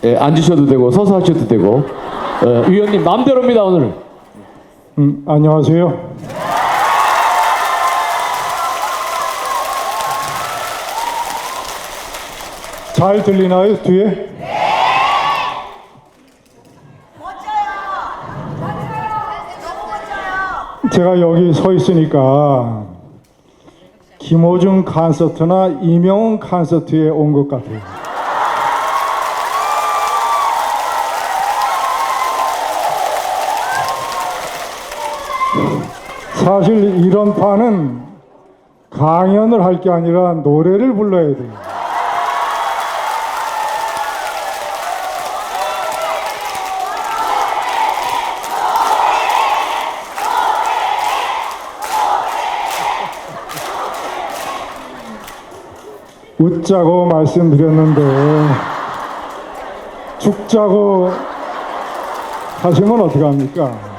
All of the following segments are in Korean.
예, 앉으셔도 되고 서서 하셔도 되고. 위원님 마음대로입니다 오늘. 안녕하세요. 잘 들리나요, 뒤에? 네! 멋져요! 너무 멋져요! 제가 여기 서 있으니까 김호중 콘서트나 이명훈 콘서트에 온 것 같아요. 사실 이런 판은 강연을 할 게 아니라 노래를 불러야 돼요. 웃자고 말씀드렸는데 죽자고 하시면 어떡합니까?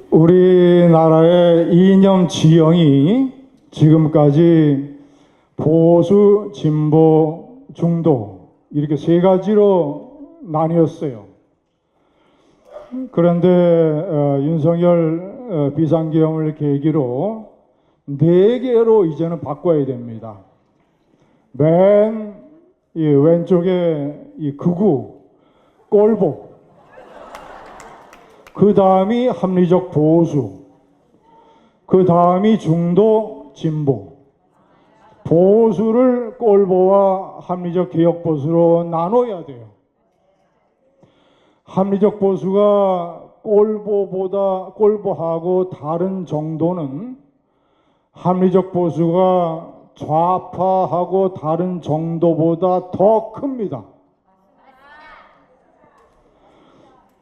우리나라의 이념 지형이 지금까지 보수, 진보, 중도 이렇게 세 가지로 나뉘었어요. 그런데 윤석열 비상계엄을 계기로 네 개로 이제는 바꿔야 됩니다. 맨 왼쪽에 이 극우, 꼴보, 그 다음이 합리적 보수, 그 다음이 중도, 진보. 보수를 꼴보와 합리적 개혁보수로 나눠야 돼요. 합리적 보수가 꼴보하고 다른 정도는 합리적 보수가 좌파하고 다른 정도보다 더 큽니다.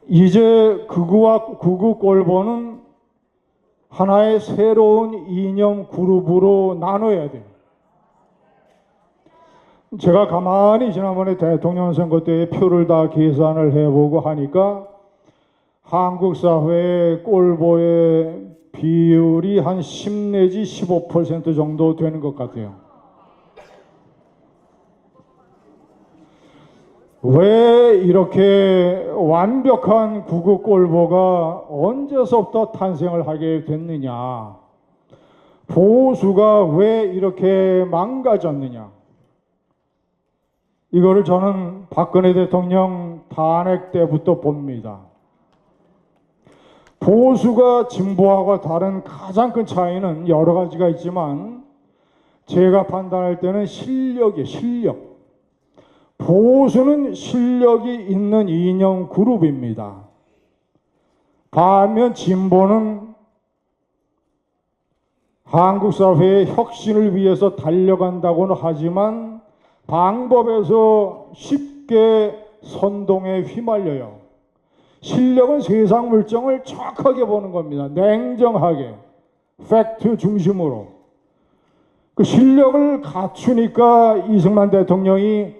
이제 극우 꼴보는 하나의 새로운 이념 그룹으로 나눠야 돼요. 제가 가만히 지난번에 대통령 선거 때 표를 다 계산을 해보고 하니까 한국 사회의 꼴보의 비율이 한 10 내지 15% 정도 되는 것 같아요. 왜 이렇게 완벽한 극우 꼴보가 언제서부터 탄생을 하게 됐느냐? 보수가 왜 이렇게 망가졌느냐? 이거를 저는 박근혜 대통령 탄핵 때부터 봅니다. 보수가 진보하고 다른 가장 큰 차이는 여러 가지가 있지만 제가 판단할 때는 실력이에요. 실력. 보수는 실력이 있는 이념 그룹입니다. 반면 진보는 한국 사회의 혁신을 위해서 달려간다고는 하지만 방법에서 쉽게 선동에 휘말려요. 실력은 세상 물정을 정확하게 보는 겁니다. 냉정하게, 팩트 중심으로. 그 실력을 갖추니까 이승만 대통령이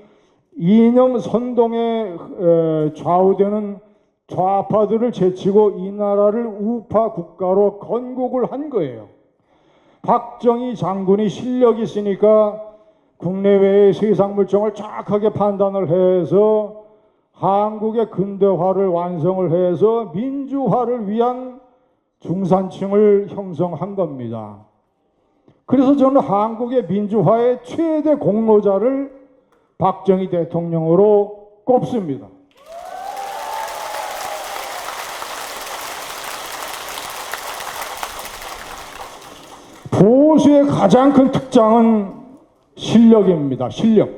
이념 선동에 좌우되는 좌파들을 제치고 이 나라를 우파 국가로 건국을 한 거예요. 박정희 장군이 실력이 있으니까 국내외의 세상 물정을 정확하게 판단을 해서 한국의 근대화를 완성을 해서 민주화를 위한 중산층을 형성한 겁니다. 그래서 저는 한국의 민주화의 최대 공로자를 박정희 대통령으로 꼽습니다. 보수의 가장 큰 특장은 실력입니다. 실력.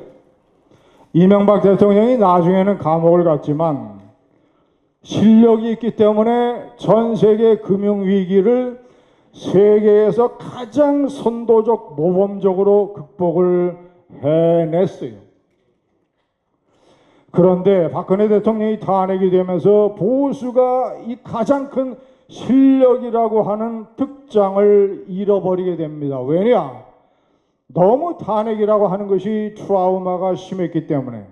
이명박 대통령이 나중에는 감옥을 갔지만 실력이 있기 때문에 전 세계 금융위기를 세계에서 가장 선도적 모범적으로 극복을 해냈어요. 그런데 박근혜 대통령이 탄핵이 되면서 보수가 이 가장 큰 실력이라고 하는 특장을 잃어버리게 됩니다. 왜냐? 너무 탄핵이라고 하는 것이 트라우마가 심했기 때문에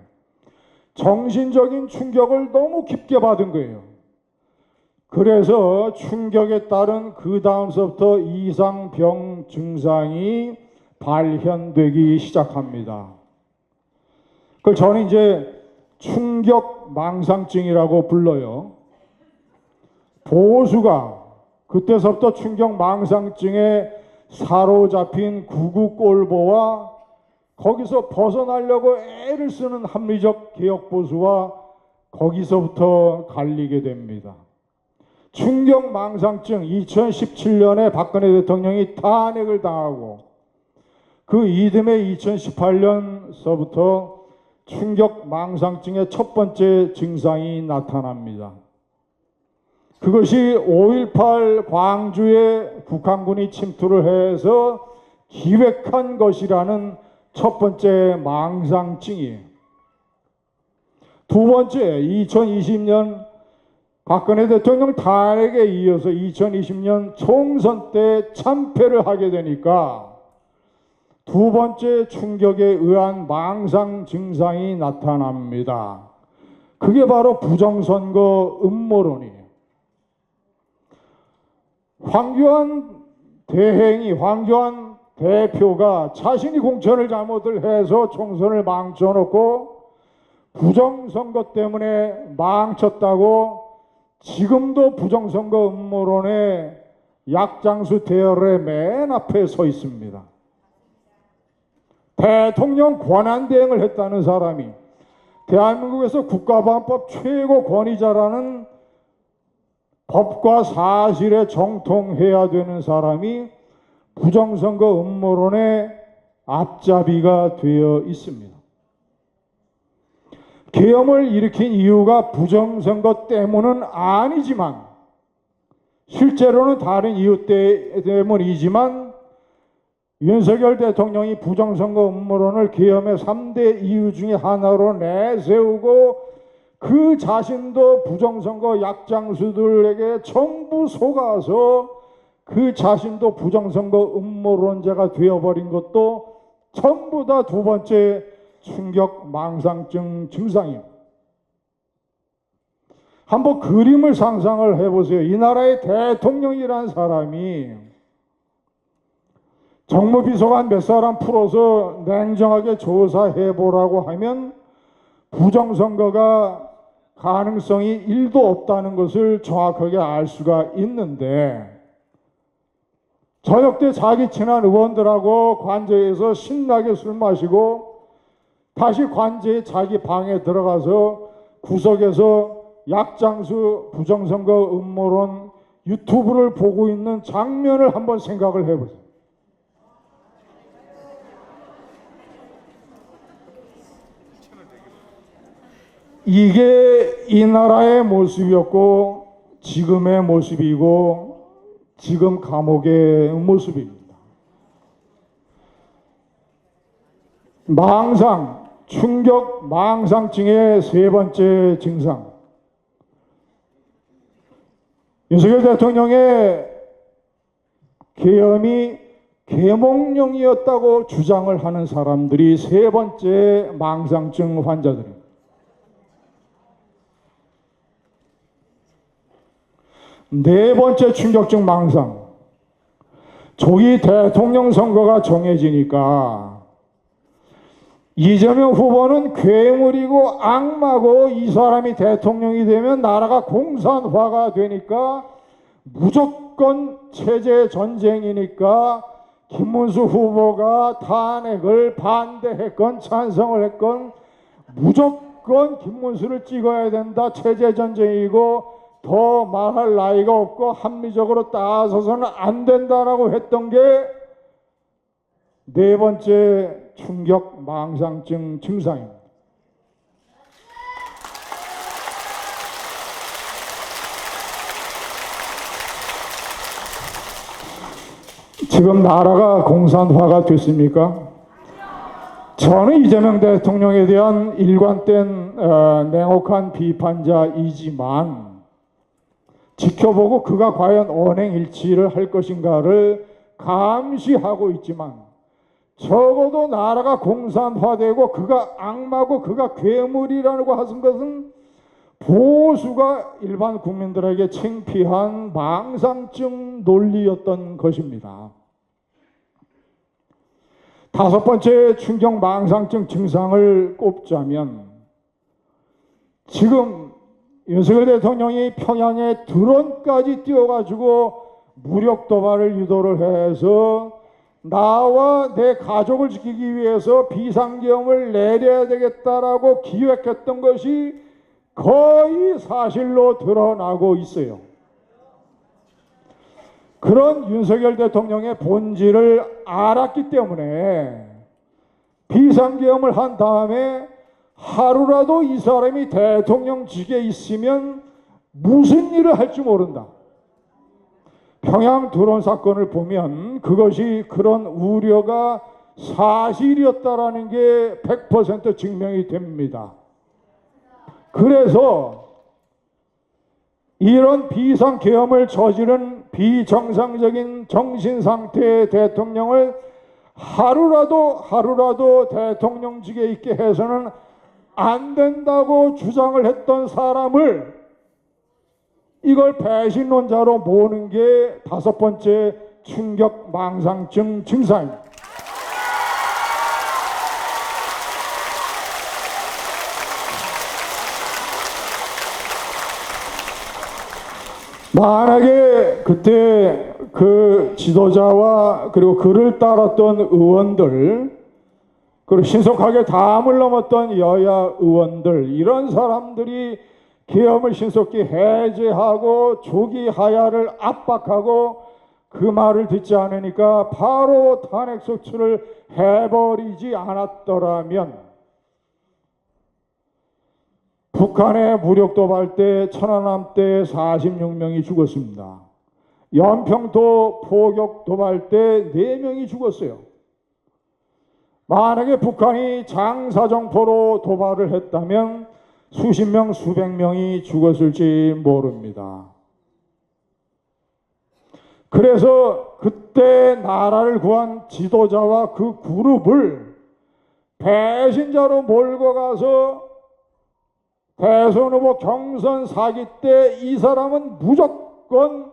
정신적인 충격을 너무 깊게 받은 거예요. 그래서 충격에 따른 그 다음서부터 이상병 증상이 발현되기 시작합니다. 그걸 저는 이제 충격망상증이라고 불러요. 보수가 그때서부터 충격망상증에 사로잡힌 구구꼴보와 거기서 벗어나려고 애를 쓰는 합리적 개혁보수와 거기서부터 갈리게 됩니다. 충격망상증 2017년에 박근혜 대통령이 탄핵을 당하고 그 이듬해 2018년서부터 충격망상증의 첫 번째 증상이 나타납니다. 그것이 5.18 광주에 북한군이 침투를 해서 기획한 것이라는 첫 번째 망상증이에요. 두 번째, 2020년 박근혜 대통령 탄핵에 이어서 2020년 총선 때 참패를 하게 되니까 두 번째 충격에 의한 망상 증상이 나타납니다. 그게 바로 부정선거 음모론이에요. 황교안 대표가 자신이 공천을 잘못을 해서 총선을 망쳐놓고 부정선거 때문에 망쳤다고 지금도 부정선거 음모론의 약장수 대열의 맨 앞에 서 있습니다. 대통령 권한대행을 했다는 사람이 대한민국에서 국가보안법 최고 권위자라는 법과 사실에 정통해야 되는 사람이 부정선거 음모론의 앞잡이가 되어 있습니다. 계엄을 일으킨 이유가 부정선거 때문은 아니지만 실제로는 다른 이유 때문이지만 윤석열 대통령이 부정선거 음모론을 계엄의 3대 이유 중에 하나로 내세우고 그 자신도 부정선거 약장수들에게 전부 속아서 그 자신도 부정선거 음모론자가 되어버린 것도 전부 다 두 번째 충격망상증 증상입니다. 한번 그림을 상상을 해보세요. 이 나라의 대통령이란 사람이 정무비서관 몇 사람 풀어서 냉정하게 조사해보라고 하면 부정선거가 가능성이 1도 없다는 것을 정확하게 알 수가 있는데 저녁 때 자기 친한 의원들하고 관저에서 신나게 술 마시고 다시 관저에 자기 방에 들어가서 구석에서 약장수 부정선거 음모론 유튜브를 보고 있는 장면을 한번 생각을 해보세요. 이게 이 나라의 모습이었고 지금의 모습이고 지금 감옥의 모습입니다. 망상, 충격 망상증의 세 번째 증상. 윤석열 대통령의 계엄이 계몽령이었다고 주장을 하는 사람들이 세 번째 망상증 환자들입니다. 네 번째 충격적 망상. 조기 대통령 선거가 정해지니까 이재명 후보는 괴물이고 악마고 이 사람이 대통령이 되면 나라가 공산화가 되니까 무조건 체제 전쟁이니까 김문수 후보가 탄핵을 반대했건 찬성을 했건 무조건 김문수를 찍어야 된다. 체제 전쟁이고 더 말할 나이가 없고 합리적으로 따서서는 안 된다라고 했던 게 네 번째 충격 망상증 증상입니다. 지금 나라가 공산화가 됐습니까? 저는 이재명 대통령에 대한 일관된 냉혹한 비판자이지만 지켜보고 그가 과연 언행일치를 할 것인가를 감시하고 있지만 적어도 나라가 공산화되고 그가 악마고 그가 괴물이라고 하는 것은 보수가 일반 국민들에게 창피한 망상증 논리였던 것입니다. 다섯 번째 충격망상증 증상을 꼽자면, 지금 윤석열 대통령이 평양에 드론까지 띄워가지고 무력 도발을 유도를 해서 나와 내 가족을 지키기 위해서 비상계엄을 내려야 되겠다라고 기획했던 것이 거의 사실로 드러나고 있어요. 그런 윤석열 대통령의 본질을 알았기 때문에 비상계엄을 한 다음에 하루라도 이 사람이 대통령직에 있으면 무슨 일을 할지 모른다. 평양 드론 사건을 보면 그것이 그런 우려가 사실이었다라는 게 100% 증명이 됩니다. 그래서 이런 비상계엄을 저지른 비정상적인 정신상태의 대통령을 하루라도 대통령직에 있게 해서는 안 된다고 주장을 했던 사람을 이걸 배신론자로 모는 게 다섯 번째 충격망상증 증상입니다. 만약에 그때 그 지도자와 그리고 그를 따랐던 의원들, 그리고 신속하게 담을 넘었던 여야 의원들, 이런 사람들이 계엄을 신속히 해제하고 조기 하야를 압박하고 그 말을 듣지 않으니까 바로 탄핵 소추를 해버리지 않았더라면 북한의 무력 도발 때 천안함 때 46명이 죽었습니다. 연평도 포격 도발 때 4명이 죽었어요. 만약에 북한이 장사정포로 도발을 했다면 수십 명, 수백 명이 죽었을지 모릅니다. 그래서 그때 나라를 구한 지도자와 그 그룹을 배신자로 몰고 가서 대선 후보 경선 사기 때 이 사람은 무조건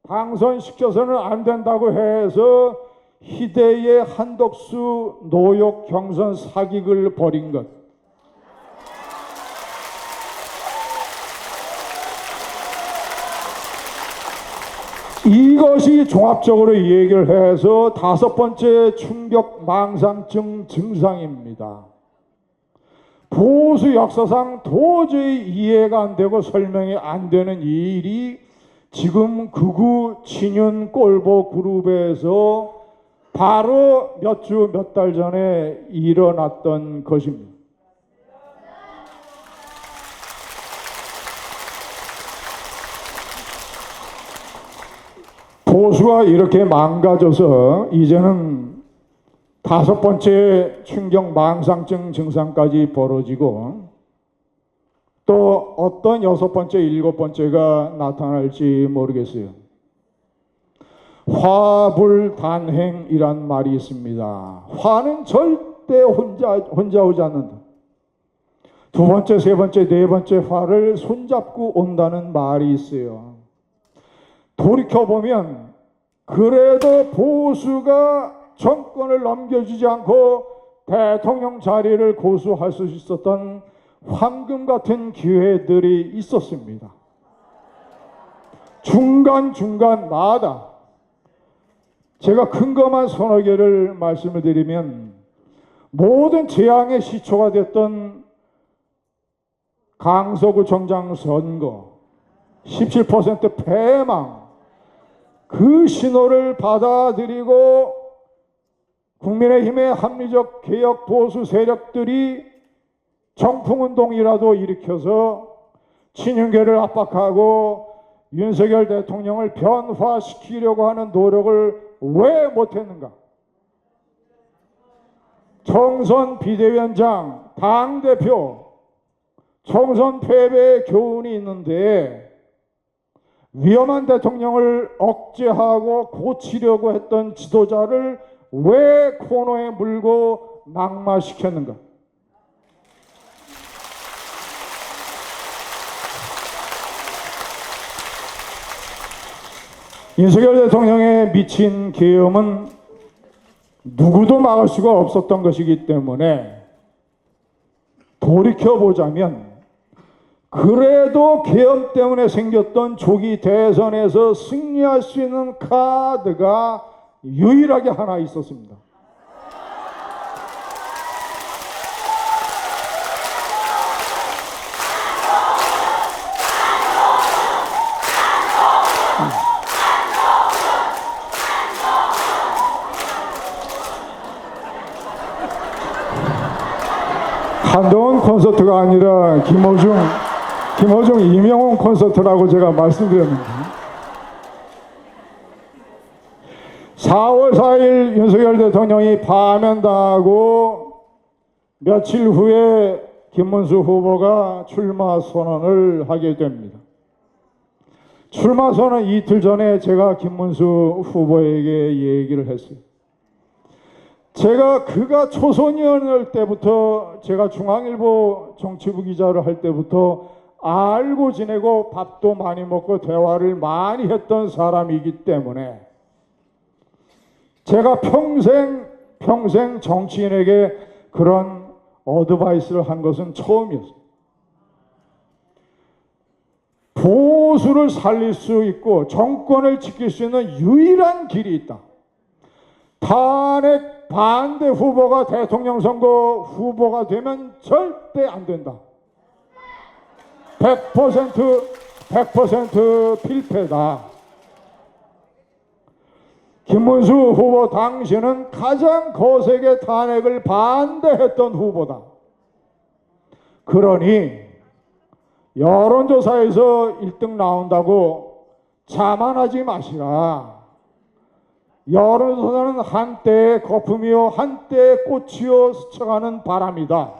당선시켜서는 안 된다고 해서 희대의 한덕수 노역 경선 사기를 벌인 것. 이것이 종합적으로 얘기를 해서 다섯 번째 충격망상증 증상입니다. 보수 역사상 도저히 이해가 안 되고 설명이 안 되는 이 일이 지금 극우 친윤 꼴보 그룹에서 바로 몇 주, 몇 달 전에 일어났던 것입니다. 보수가 이렇게 망가져서 이제는 다섯 번째 충격망상증 증상까지 벌어지고 또 어떤 여섯 번째, 일곱 번째가 나타날지 모르겠어요. 화불단행이란 말이 있습니다. 화는 절대 혼자 오지 않는다. 두 번째, 세 번째, 네 번째 화를 손잡고 온다는 말이 있어요. 돌이켜보면 그래도 보수가 정권을 넘겨주지 않고 대통령 자리를 고수할 수 있었던 황금 같은 기회들이 있었습니다. 중간중간마다 제가 큰 것만 서너 개를 말씀을 드리면 모든 재앙의 시초가 됐던 강서구청장 선거 17% 패망, 그 신호를 받아들이고 국민의힘의 합리적 개혁 보수 세력들이 정풍운동이라도 일으켜서 친윤계를 압박하고 윤석열 대통령을 변화시키려고 하는 노력을 왜 못했는가? 총선 비대위원장, 당대표, 총선 패배의 교훈이 있는데 위험한 대통령을 억제하고 고치려고 했던 지도자를 왜 코너에 물고 낙마시켰는가? 윤석열 대통령의 미친 계엄은 누구도 막을 수가 없었던 것이기 때문에 돌이켜보자면 그래도 계엄 때문에 생겼던 조기 대선에서 승리할 수 있는 카드가 유일하게 하나 있었습니다. 한동훈 콘서트가 아니라 김어중 이명훈 콘서트라고 제가 말씀드렸는데 4월 4일 윤석열 대통령이 파면당하고 며칠 후에 김문수 후보가 출마 선언을 하게 됩니다. 출마 선언 이틀 전에 제가 김문수 후보에게 얘기를 했어요. 제가 그가 초선의원일 때부터 제가 중앙일보 정치부 기자를 할 때부터 알고 지내고 밥도 많이 먹고 대화를 많이 했던 사람이기 때문에 제가 평생 정치인에게 그런 어드바이스를 한 것은 처음이었어요. 보수를 살릴 수 있고 정권을 지킬 수 있는 유일한 길이 있다. 탄핵 반대 후보가 대통령 선거 후보가 되면 절대 안 된다. 100% 필패다. 김문수 후보 당시는 가장 거세게 탄핵을 반대했던 후보다. 그러니 여론조사에서 1등 나온다고 자만하지 마시라. 여론조사는 한때의 거품이요 한때의 꽃이요 스쳐가는 바람이다.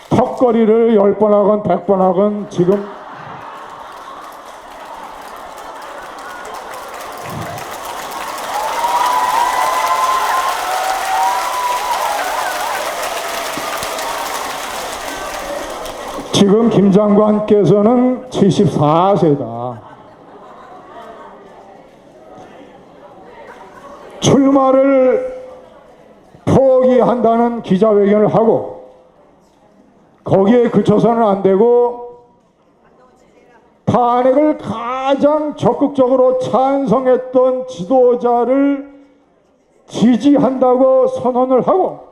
턱걸이를 10번 하건 100번 하건 지금 김 장관께서는 74세다. 출마를 포기한다는 기자회견을 하고 거기에 그쳐서는 안 되고 탄핵을 가장 적극적으로 찬성했던 지도자를 지지한다고 선언을 하고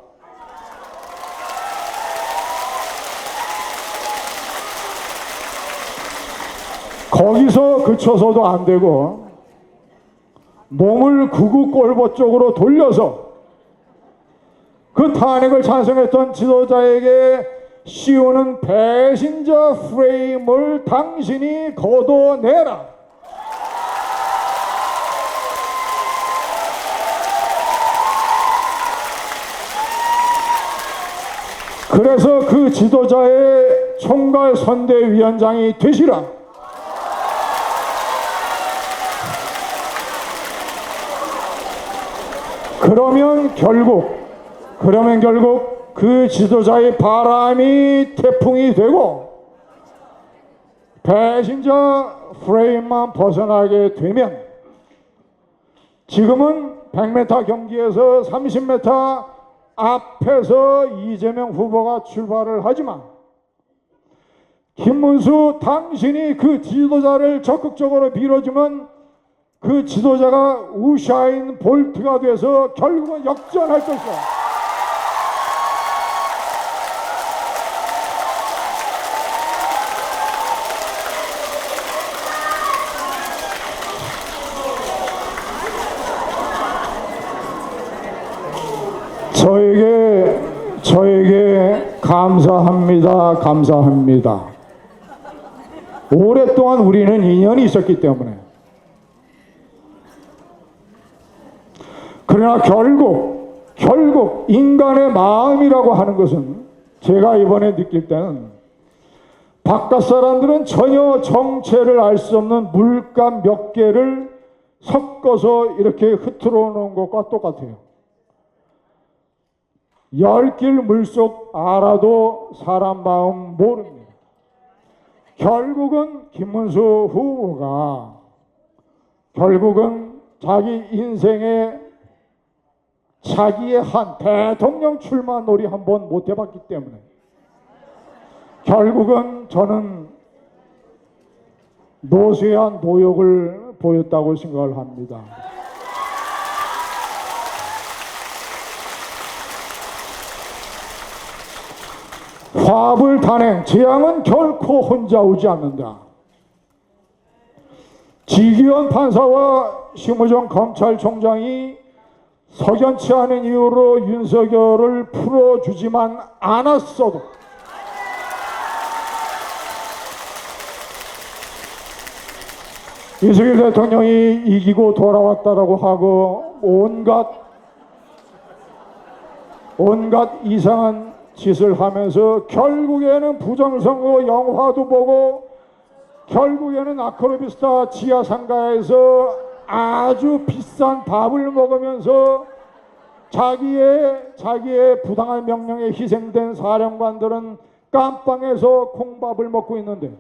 거기서 그쳐서도 안 되고 몸을 구구골보 쪽으로 돌려서 그 탄핵을 찬성했던 지도자에게 씌우는 배신자 프레임을 당신이 걷어내라. 그래서 그 지도자의 총괄 선대위원장이 되시라. 그러면 결국 그 지도자의 바람이 태풍이 되고 배신자 프레임만 벗어나게 되면 지금은 100m 경기에서 30m 앞에서 이재명 후보가 출발을 하지만 김문수 당신이 그 지도자를 적극적으로 밀어주면 그 지도자가 우샤인 볼트가 돼서 결국은 역전할 것이다. 저에게 감사합니다. 오랫동안 우리는 인연이 있었기 때문에. 그러나 결국 인간의 마음이라고 하는 것은 제가 이번에 느낄 때는 바깥 사람들은 전혀 정체를 알 수 없는 물감 몇 개를 섞어서 이렇게 흐트러 놓은 것과 똑같아요. 10길 물속 알아도 사람 마음 모릅니다. 결국은 김문수 후보가 결국은 자기 인생에 자기의 한 대통령 출마 놀이 한번 못 해봤기 때문에 결국은 저는 노쇠한 노욕을 보였다고 생각을 합니다. 화합을 단행, 재앙은 결코 혼자 오지 않는다. 지기현 판사와 심우정 검찰총장이 석연치 않은 이유로 윤석열을 풀어주지만 않았어도 이승일 대통령이 이기고 돌아왔다라고 하고 온갖 이상한 짓을 하면서 결국에는 부정선거 영화도 보고 결국에는 아크로비스타 지하상가에서 아주 비싼 밥을 먹으면서 자기의 부당한 명령에 희생된 사령관들은 깜빵에서 콩밥을 먹고 있는데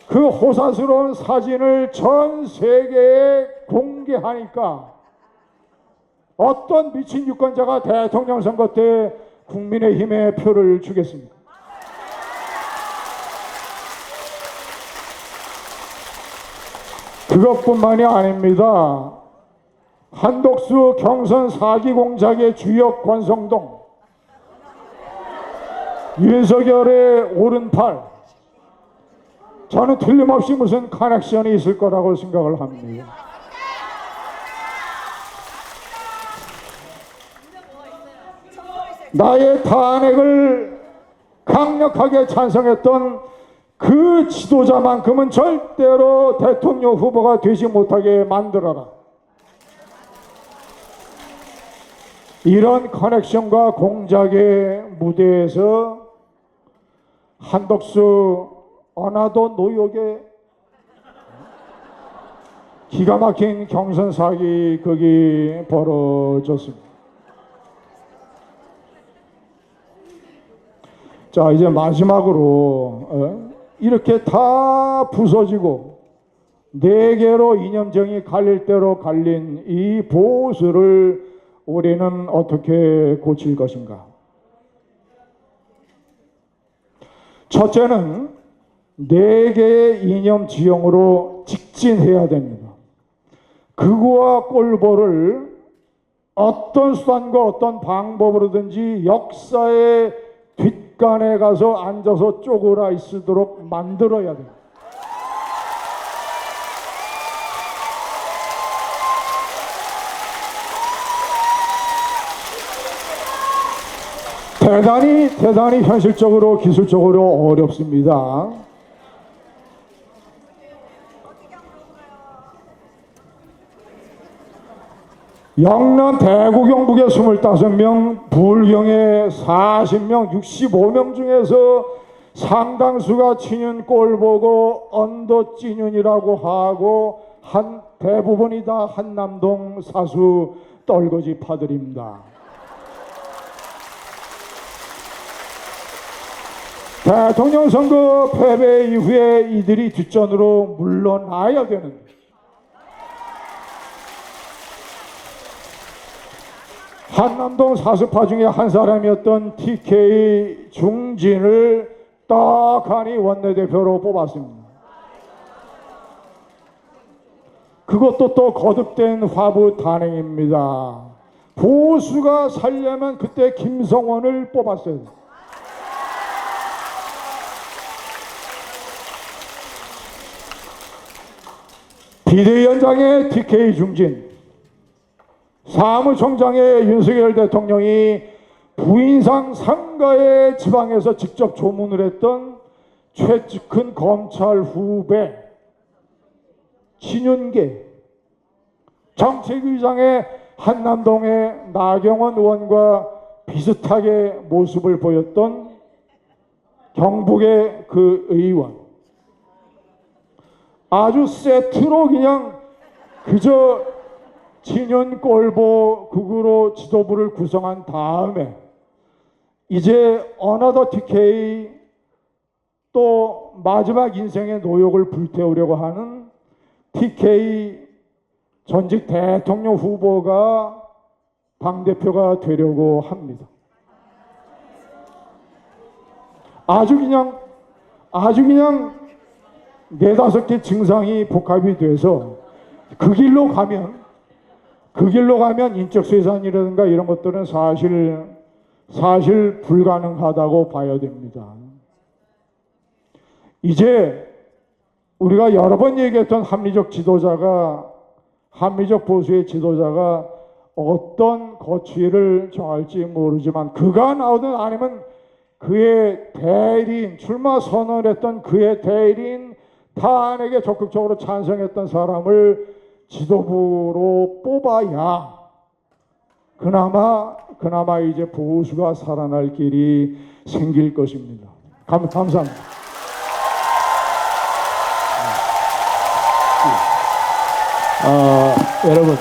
그 호사스러운 사진을 전 세계에 공개하니까 어떤 미친 유권자가 대통령 선거 때 국민의힘에 표를 주겠습니까? 그것뿐만이 아닙니다. 한덕수 경선 사기 공작의 주역 권성동, 윤석열의 오른팔, 저는 틀림없이 무슨 커넥션이 있을 거라고 생각을 합니다. 나의 탄핵을 강력하게 찬성했던 그 지도자만큼은 절대로 대통령 후보가 되지 못하게 만들어라. 이런 커넥션과 공작의 무대에서 한덕수 어나더 노역의 기가 막힌 경선 사기극이 벌어졌습니다. 자, 이제 마지막으로 이렇게 다 부서지고 네 개로 이념정이 갈릴 대로 갈린 이 보수를 우리는 어떻게 고칠 것인가? 첫째는 네 개의 이념 지형으로 직진해야 됩니다. 극우와 꼴보를 어떤 수단과 어떤 방법으로든지 역사의 뒷간에 가서 앉아서 쪼그라 있도록 만들어야 됩니다. 대단히 현실적으로 기술적으로 어렵습니다. 영남 대구 경북의 25명, 부울경의 40명, 65명 중에서 상당수가 친윤 꼴 보고 언더 찐윤이라고 하고 대부분이 다 한남동 사수 떨거지 파들입니다. 대통령 선거 패배 이후에 이들이 뒷전으로 물러나야 되는데 한남동 사수파 중에 한 사람이었던 TK 중진을 떡하니 원내대표로 뽑았습니다. 그것도 또 거듭된 화부 단행입니다. 보수가 살려면 그때 김성원을 뽑았어요. 비대위원장의 TK 중진, 사무총장의 윤석열 대통령이 부인상 상가의 지방에서 직접 조문을 했던 최측근 검찰 후배, 친윤계, 정책위장의 한남동의 나경원 의원과 비슷하게 모습을 보였던 경북의 그 의원, 아주 세트로 그냥 그저 친윤 꼴보 극우로 지도부를 구성한 다음에 이제 어나더 TK 또 마지막 인생의 노욕을 불태우려고 하는 TK 전직 대통령 후보가 당대표가 되려고 합니다. 아주 그냥 네다섯 개 증상이 복합이 돼서 그 길로 가면 인적쇄산이라든가 이런 것들은 사실 불가능하다고 봐야 됩니다. 이제 우리가 여러 번 얘기했던 합리적 보수의 지도자가 어떤 거취를 정할지 모르지만 그가 나오든 아니면 그의 대리인, 출마 선언을 했던 그의 대리인 탄핵에 적극적으로 찬성했던 사람을 지도부로 뽑아야 그나마 이제 보수가 살아날 길이 생길 것입니다. 감사합니다. 여러분